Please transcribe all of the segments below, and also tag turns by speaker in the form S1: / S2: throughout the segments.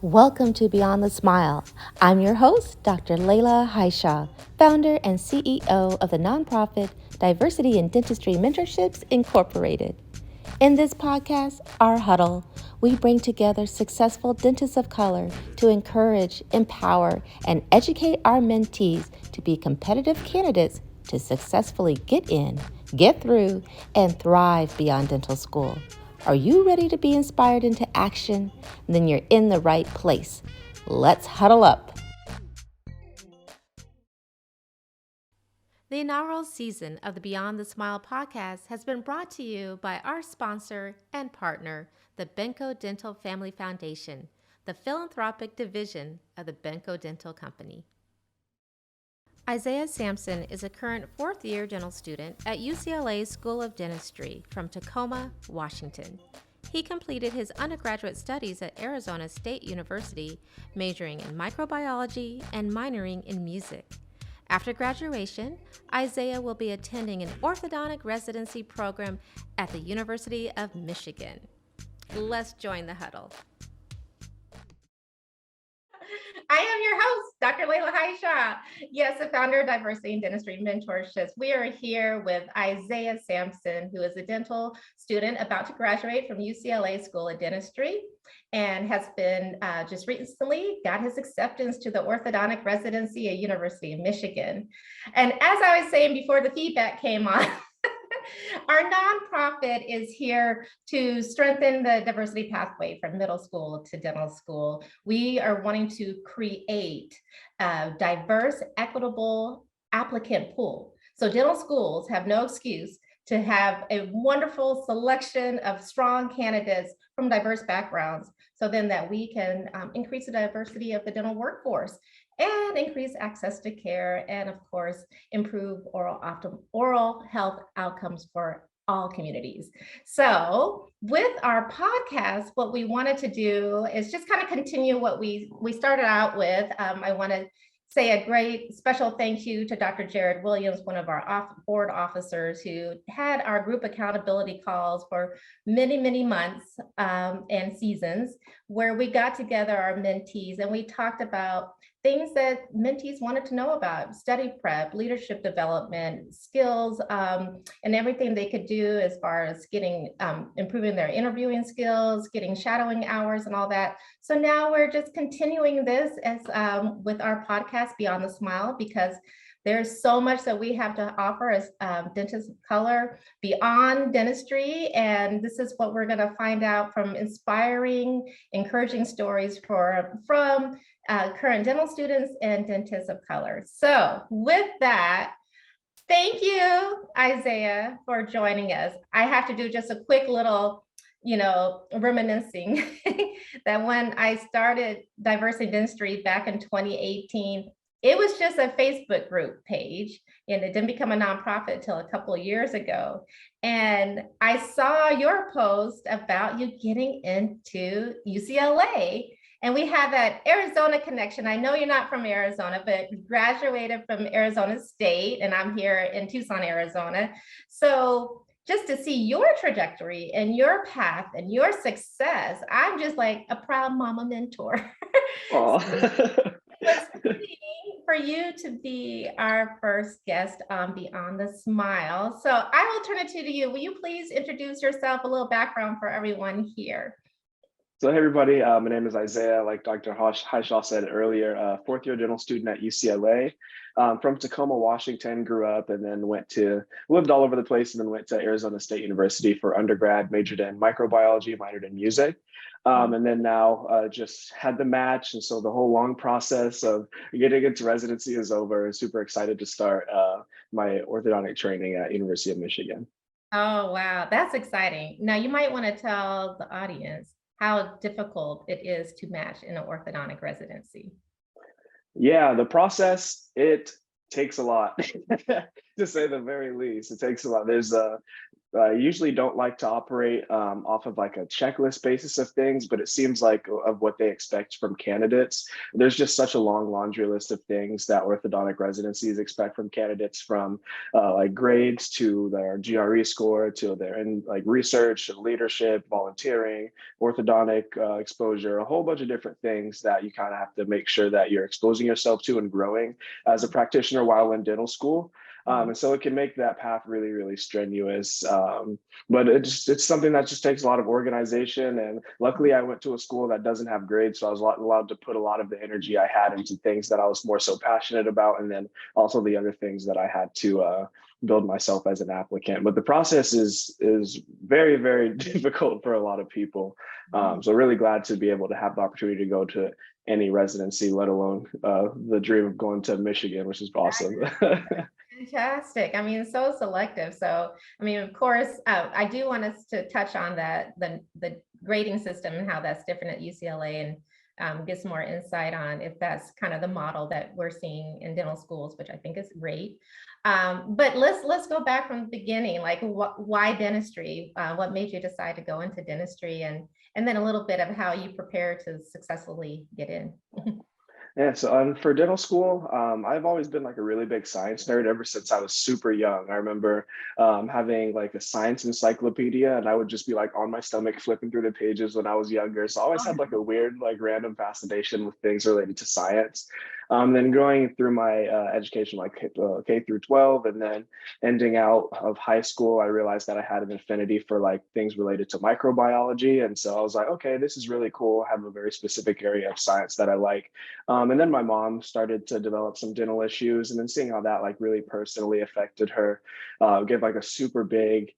S1: Welcome to Beyond the Smile. I'm your host, Dr. Layla Haishaw, founder and CEO of the nonprofit Diversity in Dentistry Mentorships Incorporated. In this podcast, our Huddle, we bring together successful dentists of color to encourage, empower, and educate our mentees to be competitive candidates to successfully get in, get through, and thrive beyond dental school. Are you ready to be inspired into action? Then you're in the right place. Let's huddle up. The inaugural season of the Beyond the Smile podcast has been brought to you by our sponsor and partner, the Benco Dental Family Foundation, the philanthropic division of the Benco Dental Company. Isaiah Sampson is a current fourth-year dental student at UCLA School of Dentistry from Tacoma, Washington. He completed his undergraduate studies at Arizona State University, majoring in microbiology and minoring in music. After graduation, Isaiah will be attending an orthodontic residency program at the University of Michigan. Let's join the huddle. I am your host, Dr. Layla Haishaw. Yes, the founder of Diversity in Dentistry Mentorships. We are here with Isaiah Sampson, who is a dental student about to graduate from UCLA School of Dentistry and has been just recently got his acceptance to the orthodontic residency at University of Michigan. And as I was saying before the feedback came on, our nonprofit is here to strengthen the diversity pathway from middle school to dental school. We are wanting to create a diverse, equitable applicant pool. So dental schools have no excuse to have a wonderful selection of strong candidates from diverse backgrounds, so then that we can increase the diversity of the dental workforce and increase access to care, and of course, improve oral health outcomes for all communities. So with our podcast, what we wanted to do is just kind of continue what we started out with. I want to say a great special thank you to Dr. Jared Williams, one of our board officers who had our group accountability calls for many, many months and seasons, where we got together our mentees and we talked about things that mentees wanted to know about: study prep, leadership development, skills, and everything they could do as far as getting, improving their interviewing skills, getting shadowing hours and all that. So now we're just continuing this as with our podcast, Beyond the Smile, because there's so much that we have to offer as dentists of color beyond dentistry. And this is what we're going to find out from inspiring, encouraging stories from current dental students and dentists of color. So with that, thank you, Isaiah, for joining us. I have to do just a quick little, reminiscing that when I started Diversity Dentistry back in 2018, it was just a Facebook group page, and it didn't become a nonprofit until a couple of years ago. And I saw your post about you getting into UCLA. And we have that Arizona connection. I know you're not from Arizona, but you graduated from Arizona State, and I'm here in Tucson, Arizona. So just to see your trajectory and your path and your success, I'm just like a proud mama mentor. For you to be our first guest on Beyond the Smile. So I will turn it to you. Will you please introduce yourself, a little background for everyone here?
S2: So hey everybody, my name is Isaiah. Like Dr. Haishaw said earlier, fourth-year dental student at UCLA. From Tacoma, Washington, grew up and then lived all over the place, and then went to Arizona State University for undergrad, majored in microbiology, minored in music. And then now just had the match. And so the whole long process of getting into residency is over. Super excited to start my orthodontic training at University of Michigan.
S1: Oh, wow. That's exciting. Now you might want to tell the audience how difficult it is to match in an orthodontic residency.
S2: Yeah, the process, it takes a lot, to say the very least. It takes a lot. There's I usually don't like to operate off of like a checklist basis of things, but it seems like of what they expect from candidates. There's just such a long laundry list of things that orthodontic residencies expect from candidates, from like grades to their GRE score to their like research, leadership, volunteering, orthodontic exposure, a whole bunch of different things that you kind of have to make sure that you're exposing yourself to and growing as a practitioner while in dental school. And so it can make that path really, really strenuous. But it's something that just takes a lot of organization. And luckily, I went to a school that doesn't have grades, so I was allowed to put a lot of the energy I had into things that I was more so passionate about, and then also the other things that I had to build myself as an applicant. But the process is very, very difficult for a lot of people. So really glad to be able to have the opportunity to go to any residency, let alone the dream of going to Michigan, which is awesome.
S1: Fantastic. I mean, so selective. So, I mean, of course, I do want us to touch on that, the grading system and how that's different at UCLA, and get some more insight on if that's kind of the model that we're seeing in dental schools, which I think is great. But let's go back from the beginning. Like, why dentistry? What made you decide to go into dentistry, and then a little bit of how you prepare to successfully get in.
S2: Yeah, so for dental school, I've always been like a really big science nerd ever since I was super young. I remember having like a science encyclopedia, and I would just be like on my stomach flipping through the pages when I was younger. So I always had like a weird, like random fascination with things related to science. Then going through my education, like K through 12, and then ending out of high school, I realized that I had an affinity for like things related to microbiology. And so I was like, okay, this is really cool. I have a very specific area of science that I like. And then my mom started to develop some dental issues, and then seeing how that like really personally affected her, gave like a super big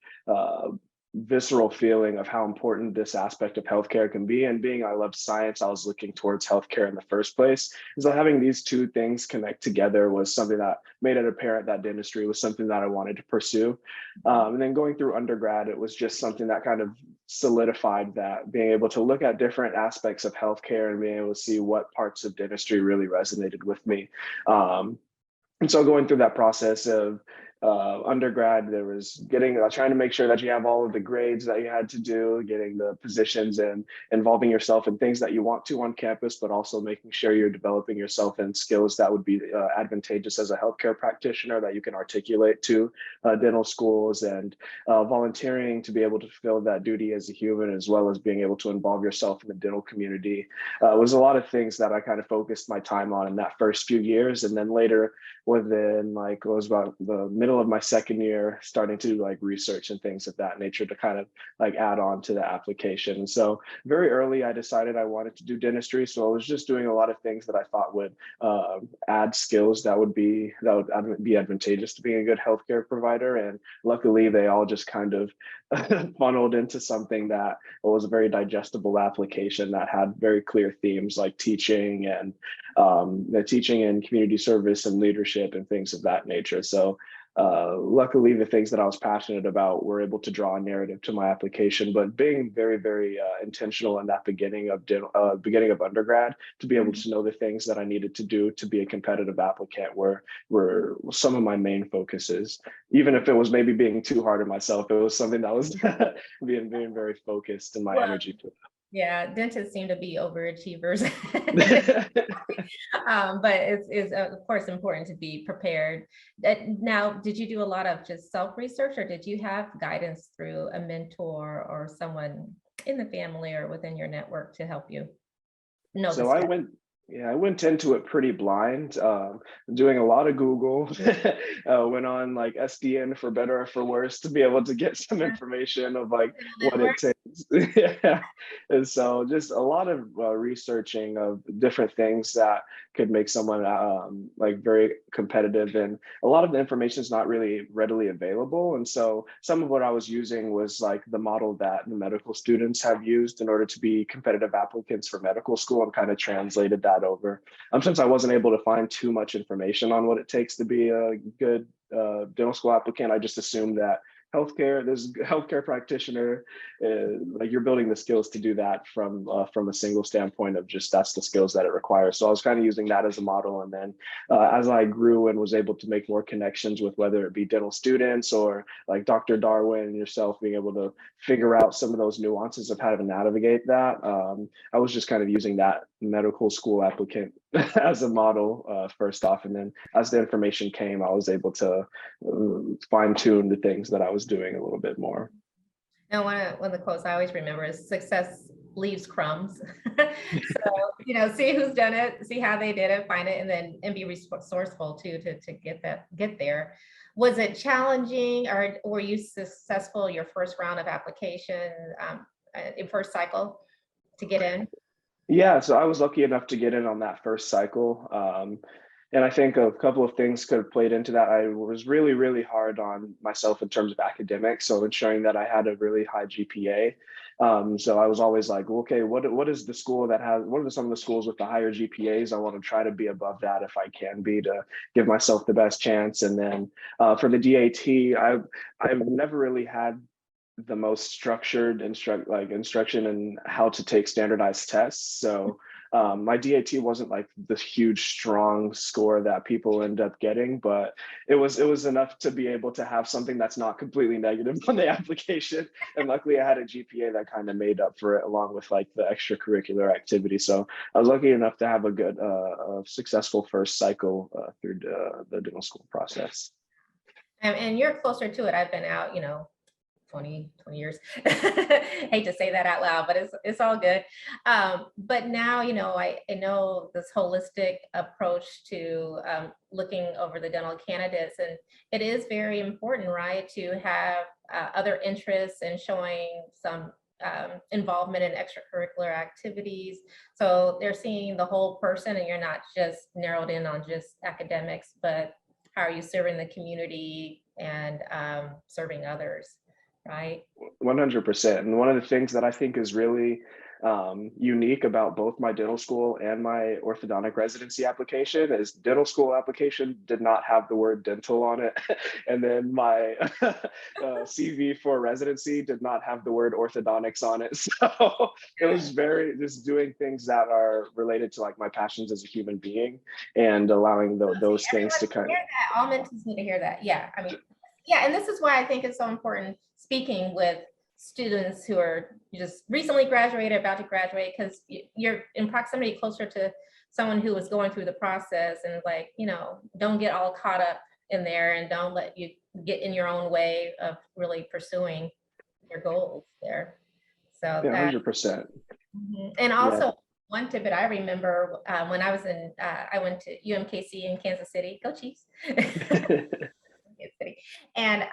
S2: visceral feeling of how important this aspect of healthcare can be. And being I loved science, I was looking towards healthcare in the first place. And so having these two things connect together was something that made it apparent that dentistry was something that I wanted to pursue. And then going through undergrad, it was just something that kind of solidified that, being able to look at different aspects of healthcare and being able to see what parts of dentistry really resonated with me. And so going through that process of undergrad, there was trying to make sure that you have all of the grades that you had to do, getting the positions and involving yourself in things that you want to on campus, but also making sure you're developing yourself in skills that would be advantageous as a healthcare practitioner that you can articulate to dental schools, and volunteering to be able to fulfill that duty as a human, as well as being able to involve yourself in the dental community. Was a lot of things that I kind of focused my time on in that first few years. And then later, within like it was about the middle of my second year, starting to do like research and things of that nature to kind of like add on to the application. So very early I decided I wanted to do dentistry, so I was just doing a lot of things that I thought would add skills that would be advantageous to being a good healthcare provider. And luckily they all just kind of funneled into something that was a very digestible application that had very clear themes like teaching and teaching and community service and leadership and things of that nature. So luckily, the things that I was passionate about were able to draw a narrative to my application. But being very, very intentional in that beginning of undergrad, to be able to know the things that I needed to do to be a competitive applicant were some of my main focuses. Even if it was maybe being too hard on myself, it was something that was being very focused in my energy.
S1: Yeah, dentists seem to be overachievers. But it's of course important to be prepared. Now, did you do a lot of just self-research, or did you have guidance through a mentor or someone in the family or within your network to help you know
S2: So
S1: the
S2: I
S1: steps?
S2: went, yeah, I went into it pretty blind, doing a lot of Google, went on like SDN for better or for worse to be able to get some information of like what it takes. Yeah. And so just a lot of researching of different things that could make someone like very competitive. And a lot of the information is not really readily available. And so some of what I was using was like the model that the medical students have used in order to be competitive applicants for medical school, and kind of translated that over. Since I wasn't able to find too much information on what it takes to be a good dental school applicant, I just assumed that healthcare, there's healthcare practitioner, like you're building the skills to do that from a single standpoint of just that's the skills that it requires. So I was kind of using that as a model. And then as I grew and was able to make more connections with whether it be dental students or like Dr. Darwin and yourself being able to figure out some of those nuances of how to navigate that, I was just kind of using that medical school applicant as a model first off. And then as the information came, I was able to fine tune the things that I was doing a little bit more.
S1: Now, one of the quotes I always remember is success leaves crumbs. So, see who's done it, see how they did it, find it, and be resourceful too to get there. Was it challenging, or were you successful your first round of application, in first cycle to get in?
S2: Yeah, so I was lucky enough to get in on that first cycle. And I think a couple of things could have played into that. I was really, really hard on myself in terms of academics. So ensuring that I had a really high GPA. So I was always like, okay, what is the school that has, what are some of the schools with the higher GPAs? I want to try to be above that if I can be, to give myself the best chance. And then for the DAT, I've never really had the most structured instruction in how to take standardized tests. So my DAT wasn't like the huge strong score that people end up getting, but it was enough to be able to have something that's not completely negative on the application. And luckily I had a GPA that kind of made up for it, along with like the extracurricular activity. So I was lucky enough to have a good successful first cycle through the dental school process.
S1: And you're closer to it. I've been out, 20 years. Hate to say that out loud, but it's all good. But now, I know this holistic approach to looking over the dental candidates, and it is very important, right, to have other interests and showing some involvement in extracurricular activities. So they're seeing the whole person, and you're not just narrowed in on just academics, but how are you serving the community and serving others? Right.
S2: 100%. And one of the things that I think is really unique about both my dental school and my orthodontic residency application is dental school application did not have the word dental on it. And then my CV for residency did not have the word orthodontics on it. So it was very just doing things that are related to like my passions as a human being and allowing those things to kind of.
S1: All mentees need to hear that. Yeah. I mean, yeah. And this is why I think it's so important speaking with students who are just recently graduated, about to graduate, because you're in proximity closer to someone who is going through the process, and like, don't get all caught up in there, and don't let you get in your own way of really pursuing your goals there. So
S2: yeah, 100%.
S1: And also one tidbit I remember when I was I went to UMKC in Kansas City, go Chiefs. And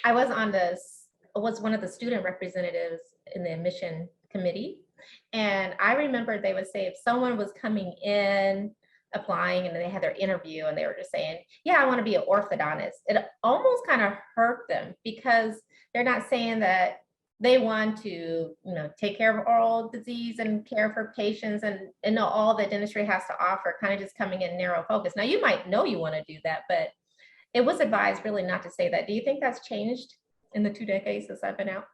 S1: I was one of the student representatives in the admission committee. And I remember they would say if someone was coming in applying and they had their interview and they were just saying, yeah, I want to be an orthodontist, it almost kind of hurt them, because they're not saying that they want to, take care of oral disease and care for patients and know all that dentistry has to offer, kind of just coming in narrow focus. Now you might know you want to do that, but it was advised really not to say that. Do you think that's changed in the 2 decades since I've been out?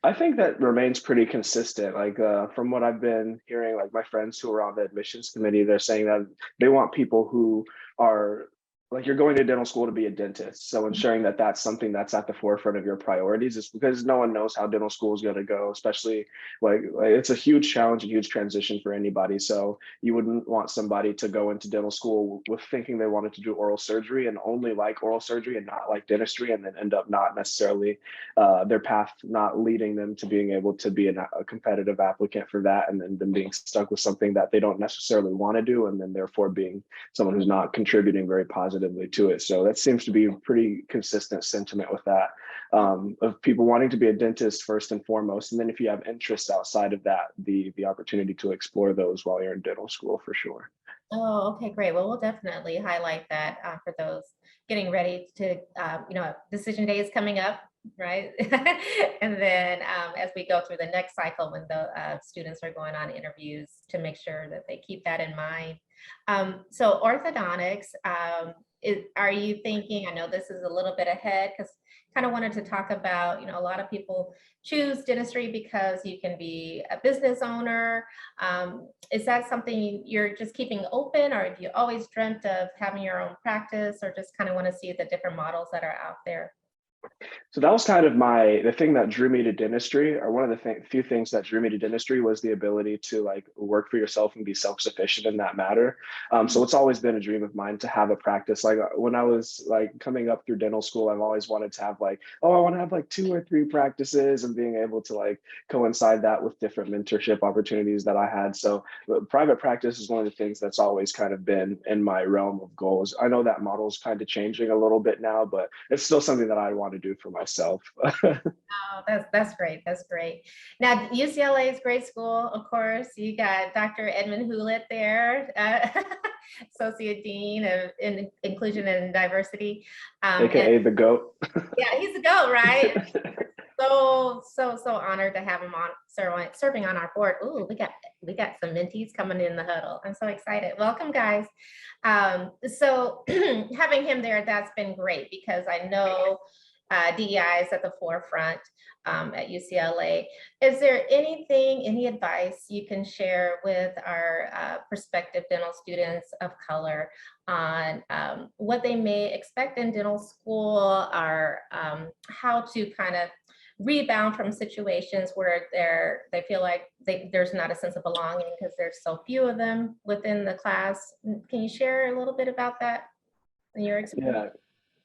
S2: I think that remains pretty consistent. Like from what I've been hearing, like my friends who are on the admissions committee, they're saying that they want people who are like, you're going to dental school to be a dentist. So ensuring that that's something that's at the forefront of your priorities is because no one knows how dental school is going to go, especially like it's a huge challenge, a huge transition for anybody. So you wouldn't want somebody to go into dental school with thinking they wanted to do oral surgery and only like oral surgery and not like dentistry, and then end up not necessarily their path not leading them to being able to be a competitive applicant for that, and then them being stuck with something that they don't necessarily want to do, and then therefore being someone who's not contributing very positively to it. So that seems to be a pretty consistent sentiment with that, of people wanting to be a dentist first and foremost, and then if you have interests outside of that, the opportunity to explore those while you're in dental school for sure.
S1: Oh, okay, great. Well, we'll definitely highlight that for those getting ready to, decision day is coming up, right? And then as we go through the next cycle, when the students are going on interviews, to make sure that they keep that in mind. So orthodontics, are you thinking, I know this is a little bit ahead because kind of wanted to talk about, a lot of people choose dentistry because you can be a business owner. Is that something you're just keeping open, or have you always dreamt of having your own practice, or just kind of want to see the different models that are out there?
S2: So that was kind of the thing that drew me to dentistry, or one of the few things that drew me to dentistry was the ability to like work for yourself and be self-sufficient in that matter. So it's always been a dream of mine to have a practice. Like when I was like coming up through dental school, I've always wanted to have like, oh, I want to have like 2 or 3 practices, and being able to like coincide that with different mentorship opportunities that I had. So private practice is one of the things that's always kind of been in my realm of goals. I know that model is kind of changing a little bit now, but it's still something that I want to do for myself.
S1: Oh, that's great. That's great. Now, UCLA is great school, of course. You got Dr. Edmund Hewlett there, Associate Dean of Inclusion and Diversity.
S2: AKA the GOAT.
S1: Yeah, he's a GOAT, right? So honored to have him on serving on our board. Ooh, we got some mentees coming in the huddle. I'm so excited. Welcome, guys. So having him there, that's been great because I know DEI is at the forefront at UCLA. Is there any advice you can share with our prospective dental students of color on what they may expect in dental school, or how to kind of rebound from situations where they feel like there's not a sense of belonging because there's so few of them within the class? Can you share a little bit about that in your experience?
S2: Yeah,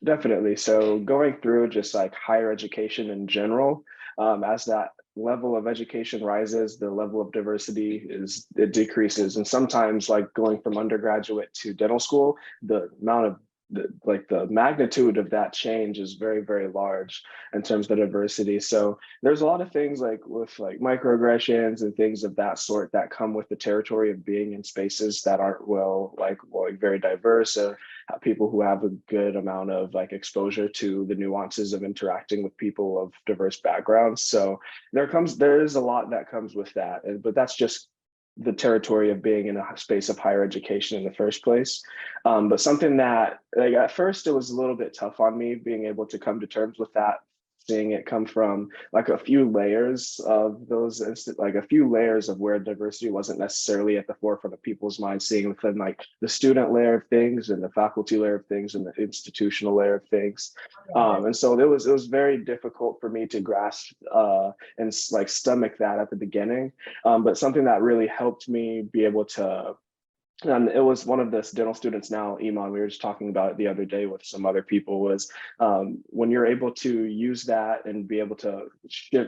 S2: definitely. So going through just like higher education in general, as that level of education rises, the level of diversity it decreases. And sometimes like going from undergraduate to dental school, the amount of the magnitude of that change is very, very large in terms of the diversity. So there's a lot of things like with like microaggressions and things of that sort that come with the territory of being in spaces that aren't very diverse, or people who have a good amount of like exposure to the nuances of interacting with people of diverse backgrounds. So there is a lot that comes with that, but that's just the territory of being in a space of higher education in the first place. But something that like at first it was a little bit tough on me being able to come to terms with that, seeing it come from like a few layers of like a few layers of where diversity wasn't necessarily at the forefront of people's minds, seeing within like the student layer of things and the faculty layer of things and the institutional layer of things. And so it was very difficult for me to grasp and like stomach that at the beginning. But something that really helped me be able to, and it was one of the dental students now, Iman, we were just talking about it the other day with some other people, was when you're able to use that and be able to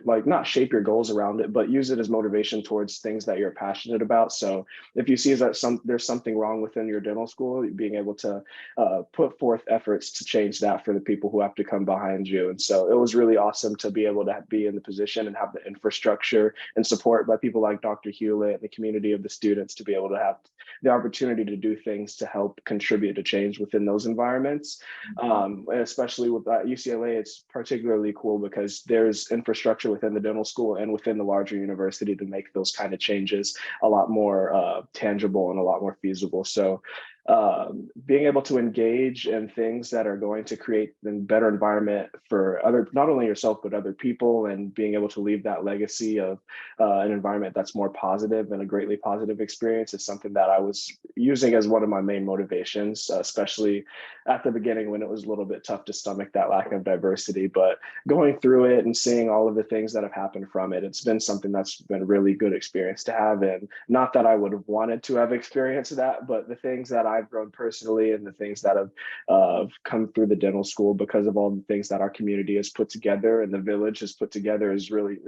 S2: not shape your goals around it, but use it as motivation towards things that you're passionate about. So if you see that there's something wrong within your dental school, being able to put forth efforts to change that for the people who have to come behind you. And so it was really awesome to be able to be in the position and have the infrastructure and support by people like Dr. Hewlett and the community of the students to be able to have the opportunity to do things to help contribute to change within those environments. And especially with UCLA, it's particularly cool because there's infrastructure within the dental school and within the larger university to make those kind of changes a lot more tangible and a lot more feasible. So being able to engage in things that are going to create a better environment for not only yourself, but other people, and being able to leave that legacy of an environment that's more positive and a greatly positive experience is something that I was using as one of my main motivations, especially at the beginning when it was a little bit tough to stomach that lack of diversity. But going through it and seeing all of the things that have happened from it, it's been something that's been a really good experience to have. And not that I would have wanted to have experienced that, but the things that I've grown personally and the things that have come through the dental school because of all the things that our community has put together and the village has put together it's really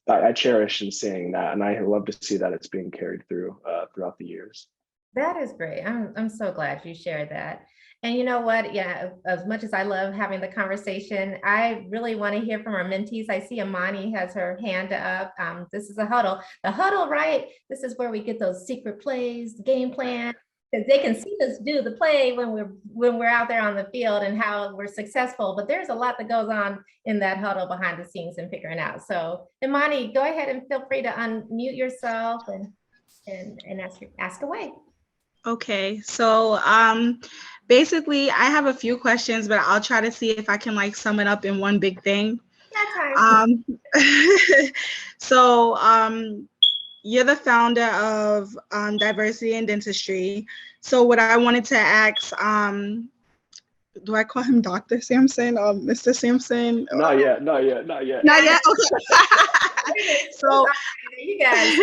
S2: I cherish in seeing that, and I love to see that it's being carried through throughout the years.
S1: That is great. I'm so glad you shared that. And you know what? Yeah, as much as I love having the conversation, I really want to hear from our mentees. I see Amani has her hand up. This is a huddle. The huddle, right? This is where we get those secret plays, the game plan, because they can see us do the play when we're out there on the field and how we're successful. But there's a lot that goes on in that huddle behind the scenes and figuring out. So Imani, go ahead and feel free to unmute yourself and ask away.
S3: Okay, so basically I have a few questions, but I'll try to see if I can like sum it up in one big thing.
S1: Yeah, time.
S3: Um, so you're the founder of Diversity in Dentistry. So what I wanted to ask, do I call him Dr. Sampson or Mr. Sampson?
S2: Not yet, not yet, not yet.
S3: Not yet. Okay. So
S1: you guys,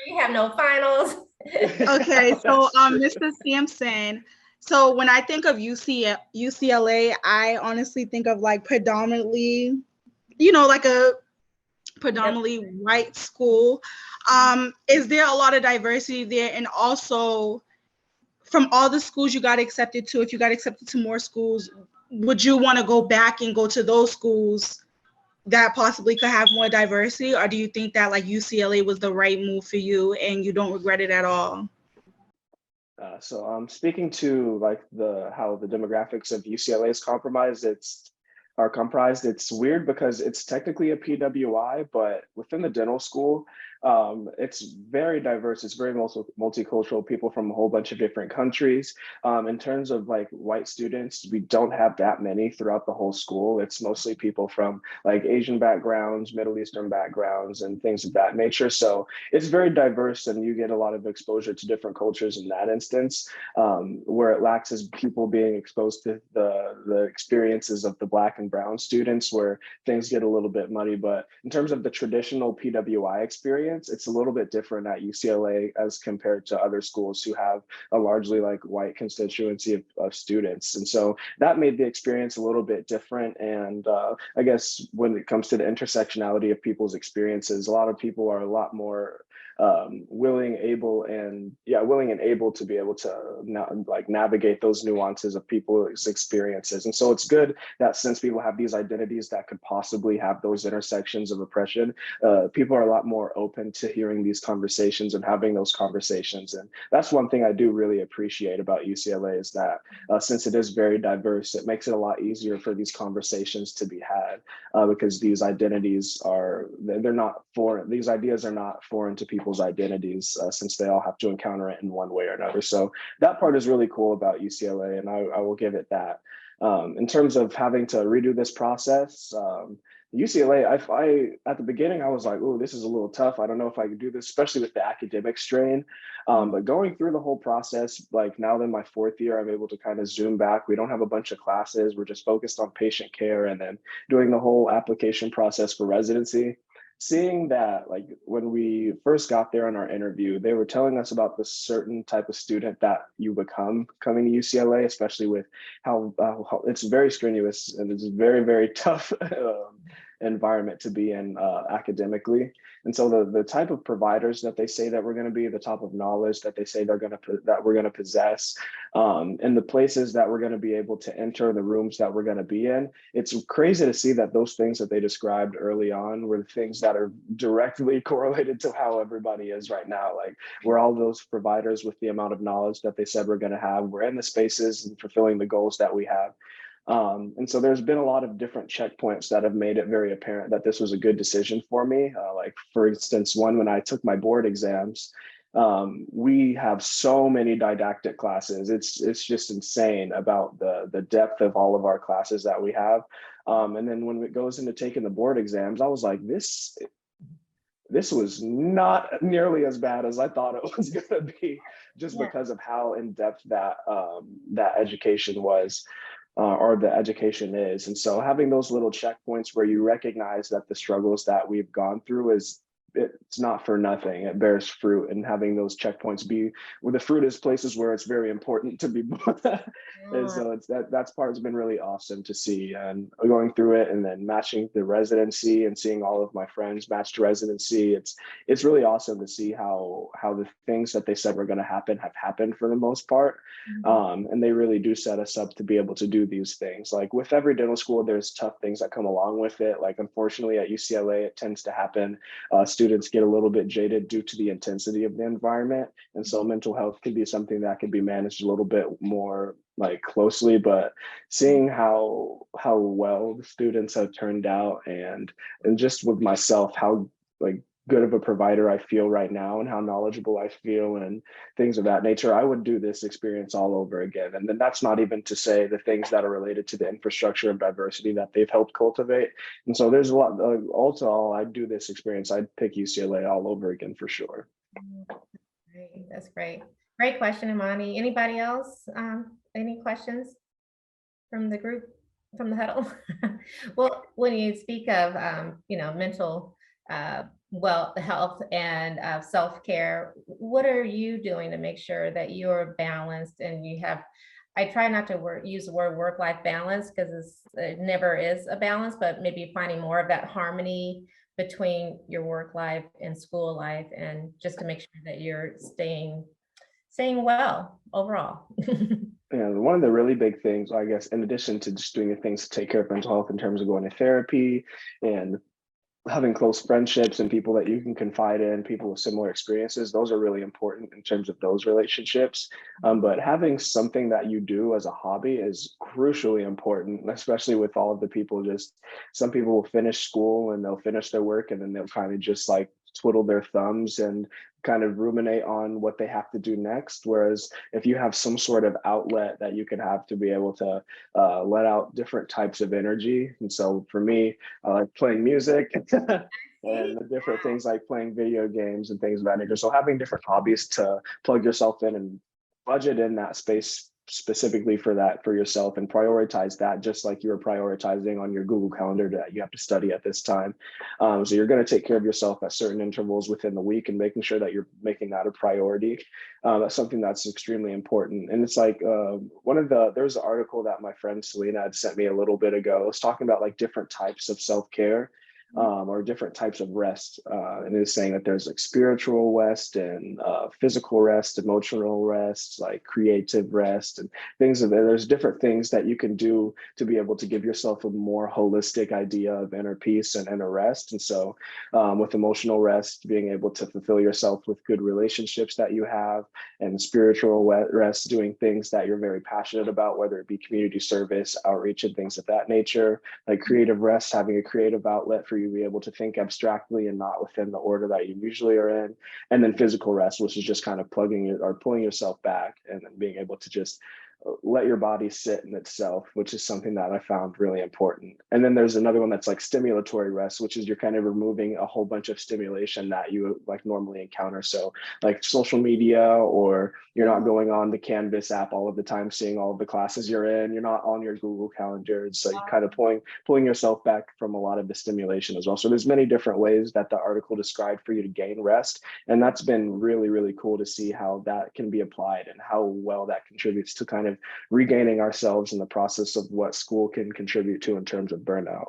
S1: you have no finals.
S3: okay, so Mr. Sampson. So when I think of UCLA, I honestly think of like predominantly, like a predominantly white school. Is there a lot of diversity there? And also, from all the schools you got accepted to, if you got accepted to more schools, would you want to go back and go to those schools that possibly could have more diversity? Or do you think that like UCLA was the right move for you and you don't regret it at all?
S2: So speaking to like how the demographics of UCLA is compromised, it's weird because it's technically a PWI, but within the dental school, it's very diverse. It's very multicultural, people from a whole bunch of different countries. In terms of like white students, we don't have that many throughout the whole school. It's mostly people from like Asian backgrounds, Middle Eastern backgrounds, and things of that nature. So it's very diverse, and you get a lot of exposure to different cultures in that instance. Where it lacks is people being exposed to the experiences of the Black and brown students, where things get a little bit muddy. But in terms of the traditional PWI experience, it's a little bit different at UCLA as compared to other schools who have a largely like white constituency of students. And so that made the experience a little bit different. And I guess when it comes to the intersectionality of people's experiences, a lot of people are a lot more willing and able to be able to navigate those nuances of people's experiences. And so it's good that since people have these identities that could possibly have those intersections of oppression, people are a lot more open to hearing these conversations and having those conversations. And that's one thing I do really appreciate about UCLA is that since it is very diverse, it makes it a lot easier for these conversations to be had because these identities they're not foreign. These ideas are not foreign to people's identities since they all have to encounter it in one way or another. So that part is really cool about UCLA, and I will give it that. In terms of having to redo this process, UCLA, I at the beginning, I was like, oh, this is a little tough. I don't know if I could do this, especially with the academic strain. But going through the whole process, like now in my fourth year, I'm able to kind of zoom back. We don't have a bunch of classes. We're just focused on patient care and then doing the whole application process for residency. Seeing that, like when we first got there in our interview, they were telling us about the certain type of student that you become coming to UCLA, especially with how it's very strenuous and it's a very, very tough environment to be in academically. And so the type of providers that they say that we're going to be, the type of knowledge that they say that we're going to possess, and the places that we're going to be able to enter, the rooms that we're going to be in, it's crazy to see that those things that they described early on were the things that are directly correlated to how everybody is right now. Like we're all those providers with the amount of knowledge that they said we're going to have. We're in the spaces and fulfilling the goals that we have. And so there's been a lot of different checkpoints that have made it very apparent that this was a good decision for me. Like for instance, when I took my board exams, we have so many didactic classes. It's just insane about the depth of all of our classes that we have. And then when it goes into taking the board exams, I was like, this was not nearly as bad as I thought it was going to be, just because of how in depth that education was. Or the education is. And so having those little checkpoints where you recognize that the struggles that we've gone through it's not for nothing. It bears fruit, and having those checkpoints be where the fruit is places where it's very important to be. And so that's part has been really awesome to see, and going through it and then matching the residency and seeing all of my friends match to residency. It's really awesome to see how the things that they said were going to happen have happened for the most part. And they really do set us up to be able to do these things. Like with every dental school, there's tough things that come along with it. Like unfortunately at UCLA, it tends to happen. Students get a little bit jaded due to the intensity of the environment. And so mental health could be something that could be managed a little bit more like closely, but seeing how well the students have turned out and just with myself, how like good of a provider I feel right now and how knowledgeable I feel and things of that nature, I would do this experience all over again. And then that's not even to say the things that are related to the infrastructure of diversity that they've helped cultivate. And so there's a lot, all to all, I'd do this experience. I'd pick UCLA all over again for sure.
S1: Great. That's great. Great question, Imani. Anybody else? Any questions from the group, from the huddle? Well, when you speak of, mental health and self-care, what are you doing to make sure that you're balanced and you have, I try not to use the word work-life balance because it never is a balance, but maybe finding more of that harmony between your work life and school life, and just to make sure that you're staying well overall.
S2: Yeah, one of the really big things, I guess, in addition to just doing the things to take care of mental health in terms of going to therapy and having close friendships and people that you can confide in, people with similar experiences, those are really important in terms of those relationships. But having something that you do as a hobby is crucially important, especially with all of the people. Just some people will finish school and they'll finish their work and then they'll kind of just like twiddle their thumbs and kind of ruminate on what they have to do next. Whereas if you have some sort of outlet that you can have to be able to let out different types of energy. And so for me, I like playing music and the different things like playing video games and things of that nature. So having different hobbies to plug yourself in and budget in that space specifically for that for yourself and prioritize that, just like you were prioritizing on your Google Calendar that you have to study at this time. So you're going to take care of yourself at certain intervals within the week and making sure that you're making that a priority. That's something that's extremely important. And it's like there's an article that my friend Selena had sent me a little bit ago. It was talking about like different types of self-care. Or different types of rest. And it's saying that there's like spiritual rest and physical rest, emotional rest, like creative rest and things of it. There's different things that you can do to be able to give yourself a more holistic idea of inner peace and inner rest. And so with emotional rest, being able to fulfill yourself with good relationships that you have, and spiritual rest, doing things that you're very passionate about, whether it be community service, outreach, and things of that nature. Like creative rest, having a creative outlet for you to be able to think abstractly and not within the order that you usually are in. And then physical rest, which is just kind of pulling yourself back and then being able to just let your body sit in itself, which is something that I found really important. And then there's another one that's like stimulatory rest, which is you're kind of removing a whole bunch of stimulation that you like normally encounter. So like social media, or you're not going on the Canvas app all of the time, seeing all of the classes you're in, you're not on your Google Calendar. So you're kind of pulling yourself back from a lot of the stimulation as well. So there's many different ways that the article described for you to gain rest. And that's been really, really cool to see how that can be applied and how well that contributes to kind of regaining ourselves in the process of what school can contribute to in terms of burnout.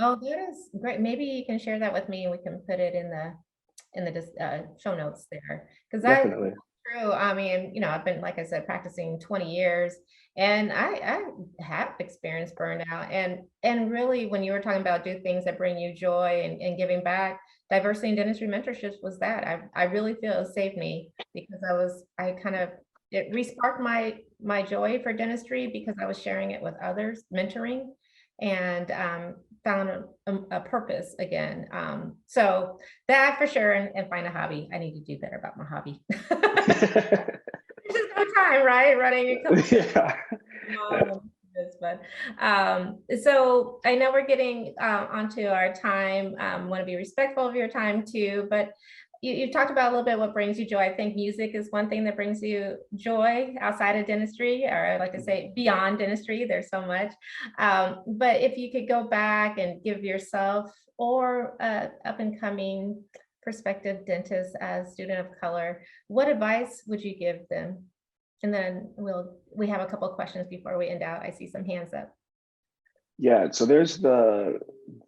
S1: Oh, that is great. Maybe you can share that with me and we can put it in the show notes there. Because that's true. I mean, I've been, like I said, practicing 20 years and I have experienced burnout, and really when you were talking about do things that bring you joy and giving back, diversity in dentistry mentorships was that. I really feel it saved me because it re-sparked my joy for dentistry because I was sharing it with others, mentoring, and found a purpose again. So that for sure, and find a hobby. I need to do better about my hobby. There's just no time, right? Running your company. Yeah. But so I know we're getting onto our time. Want to be respectful of your time too, but you talked about a little bit what brings you joy. I think music is one thing that brings you joy outside of dentistry, or I like to say beyond dentistry. There's so much. But if you could go back and give yourself or up and coming prospective dentist as student of color, what advice would you give them? And then we have a couple of questions before we end out. I see some hands up.
S2: Yeah, so there's the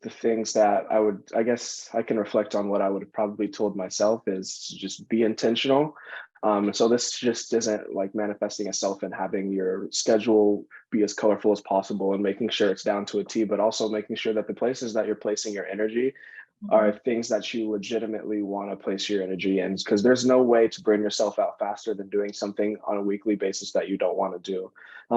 S2: things that I guess I can reflect on what I would have probably told myself is to just be intentional. So this just isn't like manifesting itself in having your schedule be as colorful as possible and making sure it's down to a T, but also making sure that the places that you're placing your energy are things that you legitimately want to place your energy in, because there's no way to burn yourself out faster than doing something on a weekly basis that you don't want to do.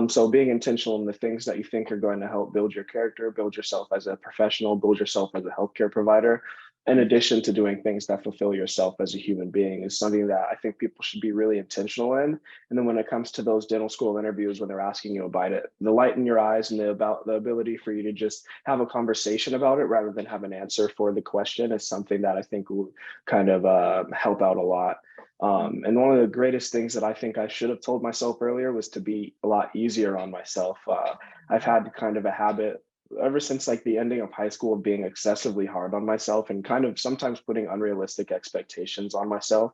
S2: So being intentional in the things that you think are going to help build your character, build yourself as a professional, build yourself as a healthcare provider, in addition to doing things that fulfill yourself as a human being, is something that I think people should be really intentional in. And then when it comes to those dental school interviews, when they're asking you about it, the light in your eyes and the ability for you to just have a conversation about it rather than have an answer for the question is something that I think will kind of help out a lot. And one of the greatest things that I think I should have told myself earlier was to be a lot easier on myself. I've had kind of a habit ever since like the ending of high school of being excessively hard on myself and kind of sometimes putting unrealistic expectations on myself.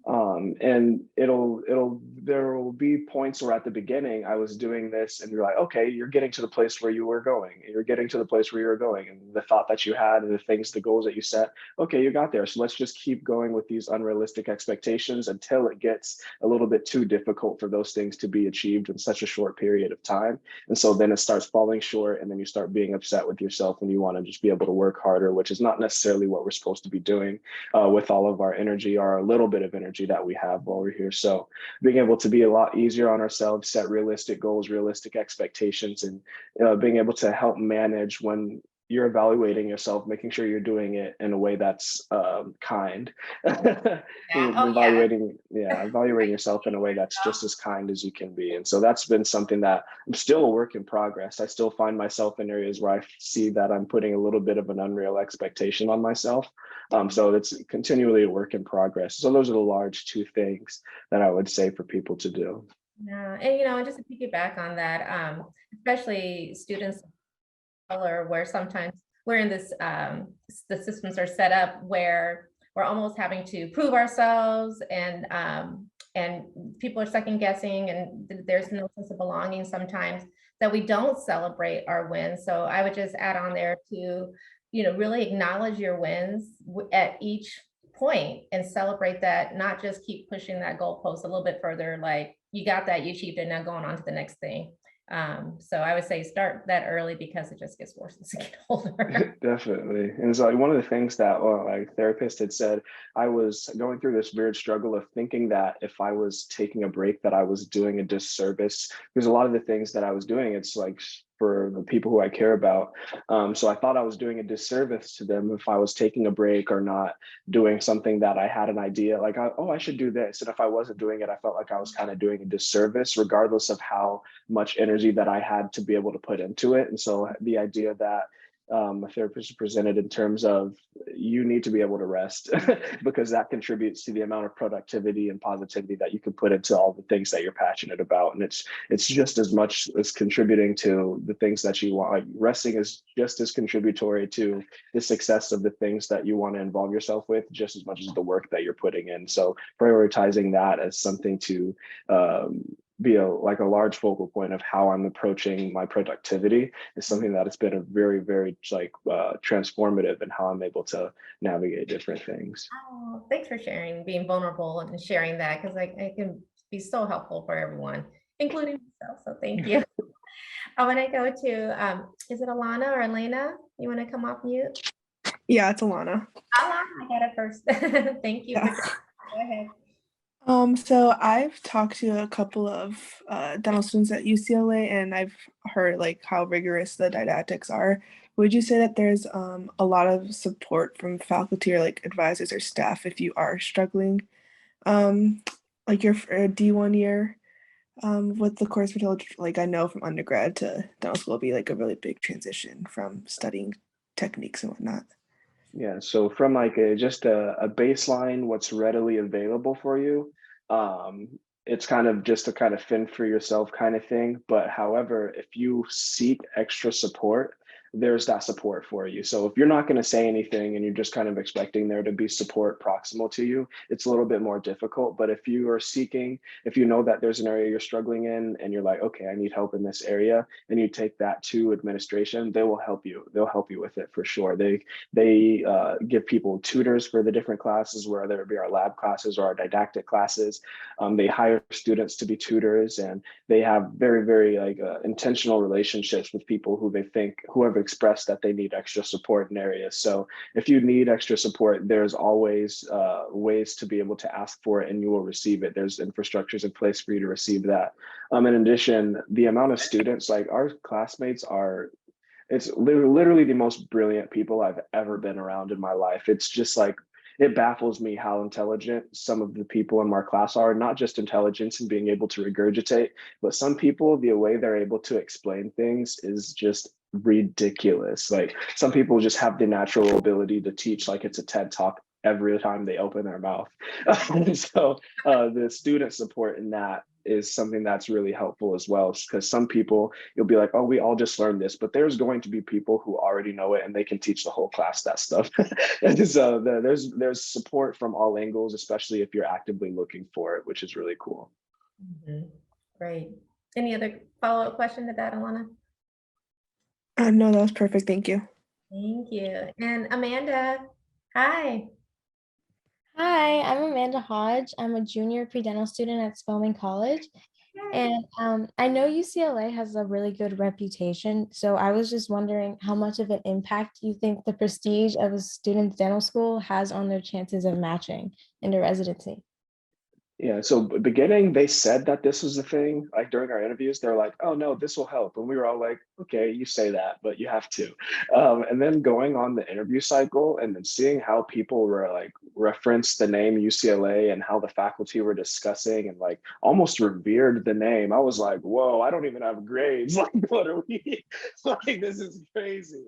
S2: And there will be points where at the beginning I was doing this and you're like, okay, you're getting to the place where you were going, you're getting to the place where you're going, and the thought that you had and the goals that you set, okay, you got there. So let's just keep going with these unrealistic expectations until it gets a little bit too difficult for those things to be achieved in such a short period of time. And so then it starts falling short, and then you start being upset with yourself and you want to just be able to work harder, which is not necessarily what we're supposed to be doing with all of our energy, or a little bit of energy that we have while we're here. So being able to be a lot easier on ourselves, set realistic goals, realistic expectations, and being able to help manage when you're evaluating yourself, making sure you're doing it in a way that's kind. Evaluating yourself in a way that's just as kind as you can be. And so that's been something that I'm still a work in progress. I still find myself in areas where I see that I'm putting a little bit of an unreal expectation on myself. So it's continually a work in progress. So those are the large two things that I would say for people to do.
S1: Yeah, and just to piggyback on that, especially students of color, where sometimes we're in this, the systems are set up where we're almost having to prove ourselves, and people are second guessing, and there's no sense of belonging sometimes, that we don't celebrate our wins. So I would just add on there to, really acknowledge your wins at each point and celebrate that, not just keep pushing that goalpost a little bit further, like you got that, you achieved it, now going on to the next thing. So I would say start that early, because it just gets worse as you get older.
S2: Definitely. And so one of the things that my therapist had said, I was going through this weird struggle of thinking that if I was taking a break, that I was doing a disservice, because a lot of the things that I was doing, it's like for the people who I care about. So I thought I was doing a disservice to them if I was taking a break or not doing something that I had an idea like, I should do this. And if I wasn't doing it, I felt like I was kind of doing a disservice, regardless of how much energy that I had to be able to put into it. And so the idea that a therapist presented in terms of you need to be able to rest because that contributes to the amount of productivity and positivity that you can put into all the things that you're passionate about. And it's just as much as contributing to the things that you want. Like resting is just as contributory to the success of the things that you want to involve yourself with, just as much as the work that you're putting in. So prioritizing that as something to be a large focal point of how I'm approaching my productivity is something that has been a very, very transformative in how I'm able to navigate different things.
S1: Oh, thanks for sharing, being vulnerable and sharing that, because it can be so helpful for everyone, including myself. So thank you. I want to go to, is it Alana or Elena? You want to come off mute?
S4: Yeah, it's Alana.
S1: Alana, I got it first. Thank you.
S4: Yeah.
S1: Go ahead.
S4: So I've talked to a couple of dental students at UCLA, and I've heard like how rigorous the didactics are. Would you say that there's a lot of support from faculty or like advisors or staff if you are struggling, like your D1 year with the course material? Like I know from undergrad to dental school will be like a really big transition from studying techniques and whatnot.
S2: Yeah, so from like just a baseline, what's readily available for you, it's kind of just a kind of fend for yourself kind of thing. But however, if you seek extra support, there's that support for you. So if you're not going to say anything and you're just kind of expecting there to be support proximal to you, it's a little bit more difficult. But if you are seeking, if you know that there's an area you're struggling in and you're like, okay, I need help in this area, and you take that to administration, they will help you. They'll help you with it for sure. They give people tutors for the different classes, whether it be our lab classes or our didactic classes. They hire students to be tutors, and they have very, very intentional relationships with people who have expressed that they need extra support in areas. So if you need extra support, there's always ways to be able to ask for it, and you will receive it. There's infrastructures in place for you to receive that. In addition, the amount of students, like our classmates are, It's literally the most brilliant people I've ever been around in my life. It's just like, it baffles me how intelligent some of the people in our class are, not just intelligence and being able to regurgitate, but some people, the way they're able to explain things is just ridiculous. Like some people just have the natural ability to teach like it's a TED talk every time they open their mouth. So the student support in that is something that's really helpful as well, because some people you'll be like, oh, we all just learned this, but there's going to be people who already know it and they can teach the whole class that stuff. And so there's support from all angles, especially if you're actively looking for it, which is really cool.
S1: Great. Any other follow-up question to that, Alana?
S4: No, that was perfect. Thank you.
S1: Thank you. And Amanda, hi.
S5: Hi, I'm Amanda Hodge. I'm a junior predental student at Spelman College. And I know UCLA has a really good reputation. So I was just wondering how much of an impact you think the prestige of a student's dental school has on their chances of matching into residency.
S2: Yeah, so beginning, they said that this was the thing. Like during our interviews, they're like, "Oh no, this will help," and we were all like, "Okay, you say that, but you have to." And then going on the interview cycle, and then seeing how people were like referenced the name UCLA and how the faculty were discussing and like almost revered the name, I was like, "Whoa, I don't even have grades. Like, what are we? Like, this is crazy."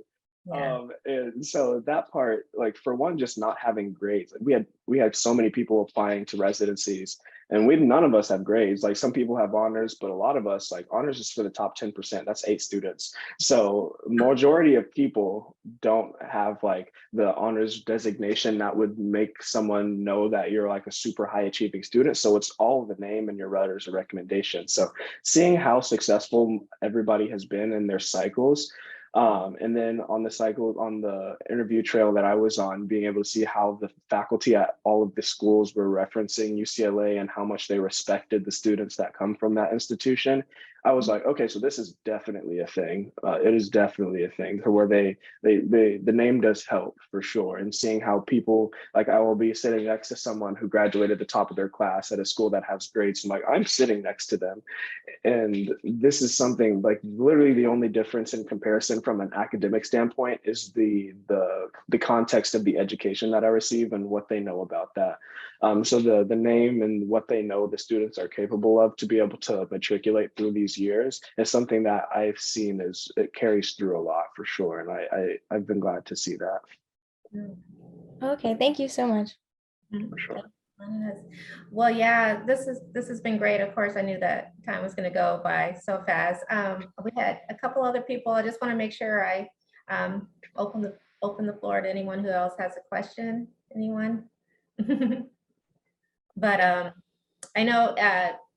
S1: Yeah.
S2: And so that part, like for one, just not having grades, like we had so many people applying to residencies, and none of us have grades. Like some people have honors, but a lot of us, like honors is for the top 10%. That's 8 students. So majority of people don't have like the honors designation that would make someone know that you're like a super high achieving student. So it's all the name and your letters of recommendation. So seeing how successful everybody has been in their cycles, and then on the interview trail that I was on, being able to see how the faculty at all of the schools were referencing UCLA and how much they respected the students that come from that institution, I was like, okay, so this is definitely a thing. It is definitely a thing where the name does help for sure. And seeing how people, like I will be sitting next to someone who graduated the top of their class at a school that has grades. I'm like, I'm sitting next to them. And this is something like literally the only difference in comparison from an academic standpoint is the context of the education that I receive and what they know about that. So the name and what they know the students are capable of to be able to matriculate through these years is something that I've seen it carries through a lot for sure. And I've been glad to see that.
S5: Okay, thank you so much.
S2: For sure.
S1: Well, yeah, this has been great. Of course, I knew that time was going to go by so fast. We had a couple other people. I just want to make sure I open the floor to anyone who else has a question. Anyone? But I know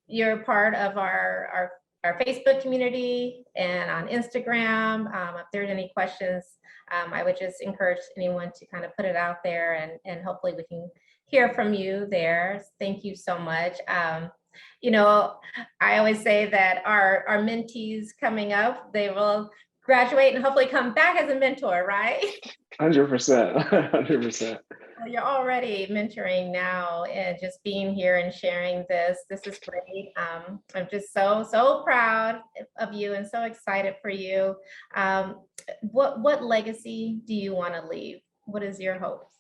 S1: you're part of our Facebook community and on Instagram. If there's any questions, I would just encourage anyone to kind of put it out there, and hopefully we can hear from you there. Thank you so much. You know, I always say that our mentees coming up, they will graduate and hopefully come back as a mentor, right?
S2: 100%, 100%.
S1: You're already mentoring now, and just being here and sharing this is great. I'm just so proud of you and so excited for you. What legacy do you want to leave? What is your hopes?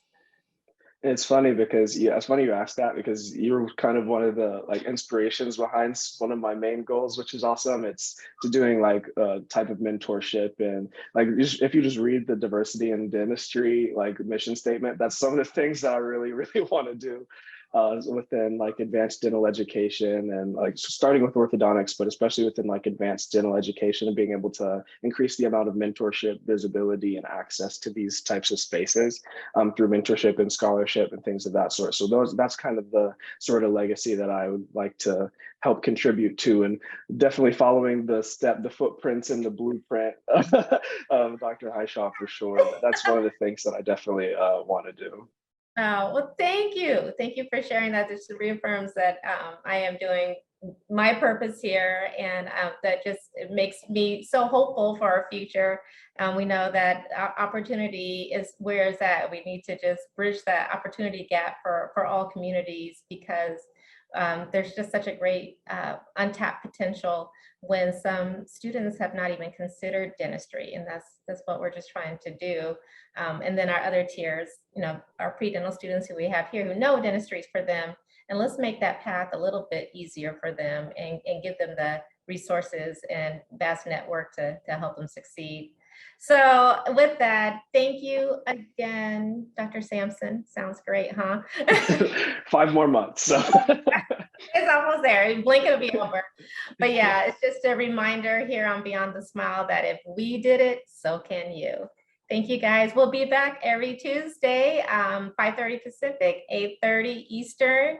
S2: It's funny because, yeah, it's funny you asked that because you're kind of one of the like inspirations behind one of my main goals, which is awesome. It's to doing like a type of mentorship, and like if you just read the diversity in dentistry like mission statement, that's some of the things that I really want to do within like advanced dental education, and like starting with orthodontics, but especially within like advanced dental education, and being able to increase the amount of mentorship, visibility, and access to these types of spaces through mentorship and scholarship and things of that sort. So that's kind of the sort of legacy that I would like to help contribute to, and definitely following the footprints and the blueprint of Dr. Highshaw for sure. That's one of the things that I definitely want to do.
S1: Oh, well, thank you. Thank you for sharing that. This reaffirms that I am doing my purpose here, and that just it makes me so hopeful for our future. We know that opportunity is where it's at. We need to just bridge that opportunity gap for all communities, because there's just such a great untapped potential when some students have not even considered dentistry, and that's what we're just trying to do. And then our other tiers, our pre-dental students who we have here who know dentistry is for them, and let's make that path a little bit easier for them, and give them the resources and vast network to help them succeed. So with that, thank you again, Dr. Sampson. Sounds great, huh?
S2: 5 more months. So.
S1: It's almost there. Blink, it'll be over. But yeah, it's just a reminder here on Beyond the Smile that if we did it, so can you. Thank you, guys. We'll be back every Tuesday, 5:30 Pacific, 8:30 Eastern.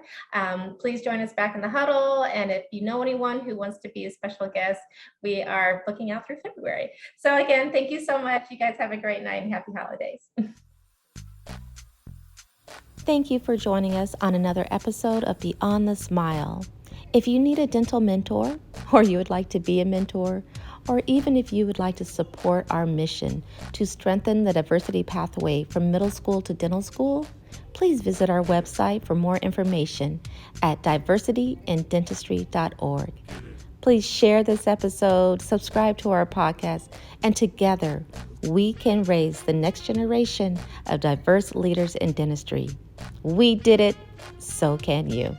S1: Please join us back in the Huddle. And if you know anyone who wants to be a special guest, we are booking out through February. So again, thank you so much. You guys have a great night and happy holidays.
S6: Thank you for joining us on another episode of Beyond the Smile. If you need a dental mentor, or you would like to be a mentor, or even if you would like to support our mission to strengthen the diversity pathway from middle school to dental school, please visit our website for more information at diversityindentistry.org. Please share this episode, subscribe to our podcast, and together we can raise the next generation of diverse leaders in dentistry. We did it, so can you.